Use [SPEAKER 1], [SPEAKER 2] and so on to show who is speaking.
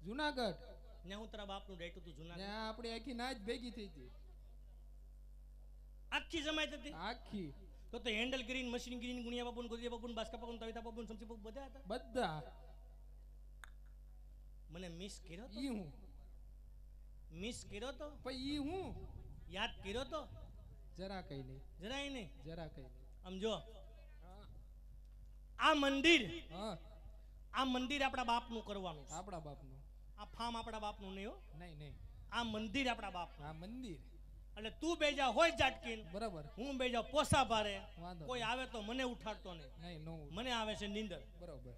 [SPEAKER 1] જુનાગઢ
[SPEAKER 2] ને હું તારા બાપનું ડેટું તું જુનાગઢ
[SPEAKER 1] ત્યાં આપણી આખી નાચ ભેગી થઈ હતી
[SPEAKER 2] આખી જમાઈ હતી
[SPEAKER 1] આખી
[SPEAKER 2] તો હેન્ડલ ગ્રીન મશીન ગ્રીન ગુણિયા બાપુ ગોદિયા બાપુ બાસ્કા બાપુ તવિતા બાપુ સમસી બાપુ બધા હતા
[SPEAKER 1] બધા
[SPEAKER 2] મને મિસ કર્યો તો
[SPEAKER 1] ઈ હું
[SPEAKER 2] મિસ કર્યો તો
[SPEAKER 1] પણ ઈ હું
[SPEAKER 2] યાદ કર્યો તો
[SPEAKER 1] જરા કઈ નહીં
[SPEAKER 2] જરાય નહીં
[SPEAKER 1] જરા કઈ નહીં
[SPEAKER 2] આમ જો આ મંદિર
[SPEAKER 1] હા
[SPEAKER 2] આ મંદિર આપણા બાપનું કરવાનું છે.
[SPEAKER 1] આપણા બાપનું
[SPEAKER 2] આ ફાર્મ આપણા બાપનું નહીં હો
[SPEAKER 1] નહીં નહીં
[SPEAKER 2] આ મંદિર આપણા બાપનું
[SPEAKER 1] આ મંદિર
[SPEAKER 2] એટલે તું બેજા હોય જાટકીન
[SPEAKER 1] બરાબર
[SPEAKER 2] હું બેજા પોસા ભારે
[SPEAKER 1] વાંધો
[SPEAKER 2] કોઈ આવે તો મને ઉઠાડતો નહીં
[SPEAKER 1] નહીં નો
[SPEAKER 2] મને આવે છે નીંદર
[SPEAKER 1] બરાબર